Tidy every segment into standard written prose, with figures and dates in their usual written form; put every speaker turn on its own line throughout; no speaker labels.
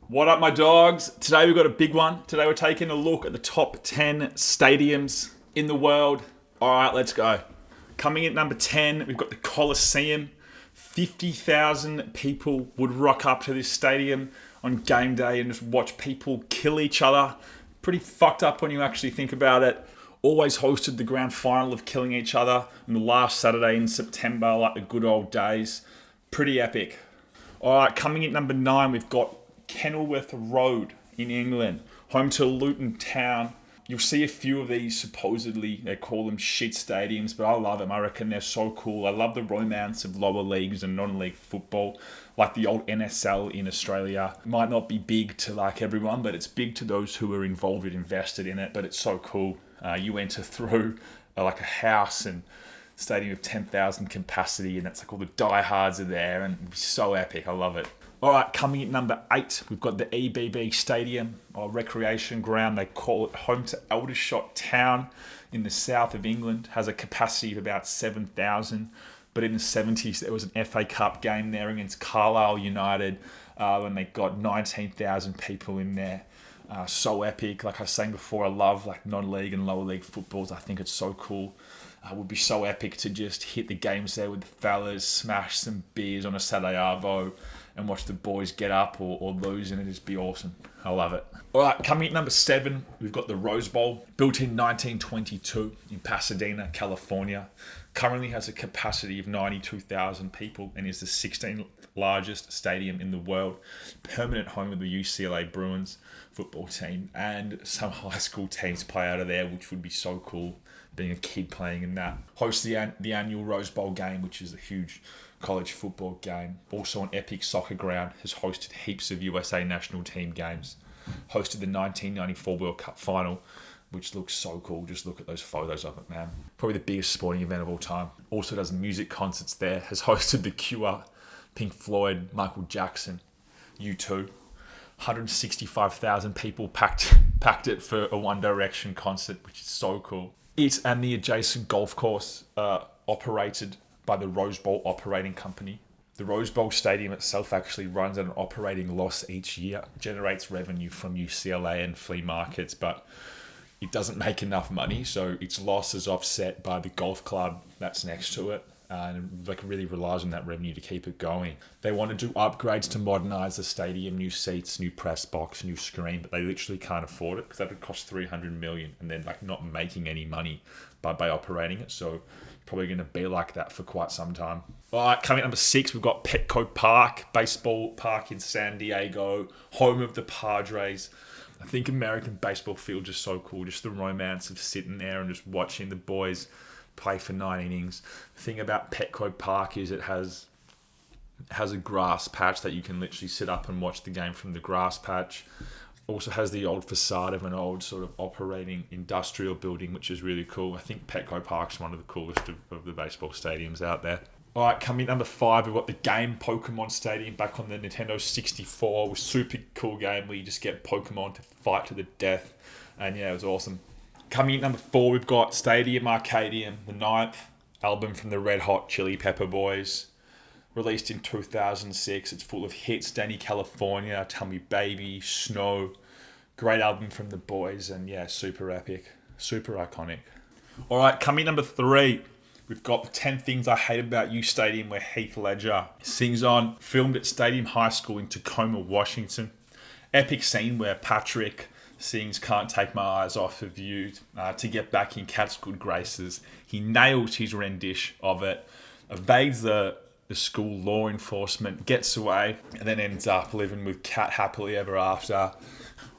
What up, my dogs? Today we've got a big one. Today we're taking a look at the top 10 stadiums in the world. All right, let's go. Coming in at number 10, we've got the Colosseum. 50,000 people would rock up to this stadium on game day and just watch people kill each other. Pretty fucked up when you actually think about it. Always hosted the grand final of killing each other on the last Saturday in September, like the good old days. Pretty epic. All right, coming in at number 9, we've got Kenilworth Road in England, home to Luton Town. You'll see a few of these, supposedly, they call them shit stadiums, but I love them. I reckon they're so cool. I love the romance of lower leagues and non-league football, like the old NSL in Australia. It might not be big to like everyone, but it's big to those who are involved and invested in it, but it's so cool. You enter through like a house and stadium of 10,000 capacity, and that's like all the diehards are there, and it'd be so epic. I love it. All right, coming in number 8, we've got the EBB Stadium, or Recreation Ground. They call it, home to Aldershot Town in the south of England. Has a capacity of about 7,000. But in the 70s, there was an FA Cup game there against Carlisle United, when they got 19,000 people in there. So epic. Like I was saying before, I love like non-league and lower league footballs. I think it's so cool. It would be so epic to just hit the games there with the fellas, smash some beers on a Saturday arvo, and watch the boys get up or lose, and it'd just be awesome. I love it. All right, coming at number 7, we've got the Rose Bowl, built in 1922 in Pasadena, California. Currently has a capacity of 92,000 people and is the 16th largest stadium in the world. Permanent home of the UCLA Bruins football team, and some high school teams play out of there, which would be so cool, being a kid playing in that. Hosts the annual Rose Bowl game, which is a huge college football game. Also an epic soccer ground, has hosted heaps of USA national team games. Hosted the 1994 World Cup final, which looks so cool. Just look at those photos of it, man. Probably the biggest sporting event of all time. Also does music concerts there. Has hosted The Cure, Pink Floyd, Michael Jackson, U2. 165,000 people packed it for a One Direction concert, which is so cool. It and the adjacent golf course operated by the Rose Bowl Operating Company. The Rose Bowl Stadium itself actually runs at an operating loss each year, generates revenue from UCLA and flea markets, but it doesn't make enough money, so its loss is offset by the golf club that's next to it, and like really relies on that revenue to keep it going. They want to do upgrades to modernize the stadium, new seats, new press box, new screen, but they literally can't afford it because that would cost $300 million, and they're like not making any money by operating it. So probably going to be like that for quite some time. All right, coming at number 6, we've got Petco Park, baseball park in San Diego, home of the Padres. I think American baseball field is so cool. Just the romance of sitting there and just watching the boys play for 9 innings. The thing about Petco Park is it has a grass patch that you can literally sit up and watch the game from the grass patch. Also has the old facade of an old sort of operating industrial building, which is really cool. I think Petco Park's one of the coolest of the baseball stadiums out there. All right, coming number 5, we've got the game Pokemon Stadium back on the Nintendo 64. It was a super cool game where you just get Pokemon to fight to the death. And yeah, it was awesome. Coming in number 4, we've got Stadium Arcadium, the 9th album from the Red Hot Chili Pepper Boys. Released in 2006. It's full of hits. Danny California, Tell Me Baby, Snow. Great album from the boys, and yeah, super epic. Super iconic. All right, coming number 3, we've got the 10 Things I Hate About You Stadium, where Heath Ledger sings on. Filmed at Stadium High School in Tacoma, Washington. Epic scene where Patrick sings Can't Take My Eyes Off of You to get back in Cat's good graces. He nails his rendition of it, evades the school law enforcement, gets away, and then ends up living with Cat happily ever after.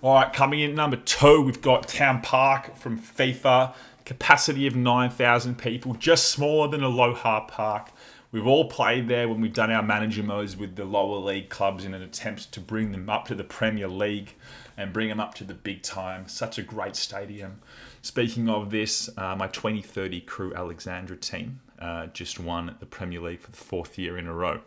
All right, coming in number 2, we've got Town Park from FIFA. Capacity of 9,000 people, just smaller than Aloha Park. We've all played there when we've done our manager modes with the lower league clubs in an attempt to bring them up to the Premier League and bring them up to the big time. Such a great stadium. Speaking of this, my 2030 Crew Alexandra team just won the Premier League for the 4th year in a row.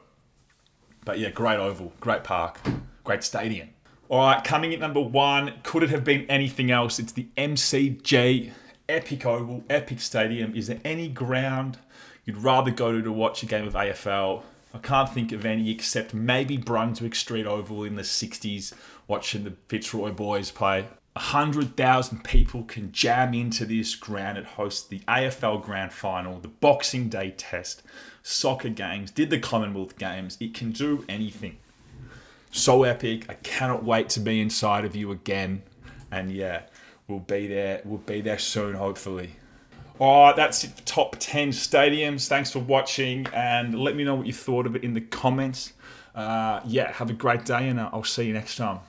But yeah, great oval, great park, great stadium. All right, coming in number 1, could it have been anything else? It's the MCG, epic oval, epic stadium. Is there any ground you'd rather go to watch a game of AFL I can't think of any except maybe Brunswick Street Oval in the 60s, watching the Fitzroy boys play. 100,000 people can jam into this ground. It hosts the AFL Grand Final, the Boxing Day Test, soccer games, did the Commonwealth Games. It can do anything. So epic. I cannot wait to be inside of you again. And yeah, we'll be there. We'll be there soon, hopefully. Alright, that's it for top 10 stadiums. Thanks for watching, and let me know what you thought of it in the comments. Have a great day, and I'll see you next time.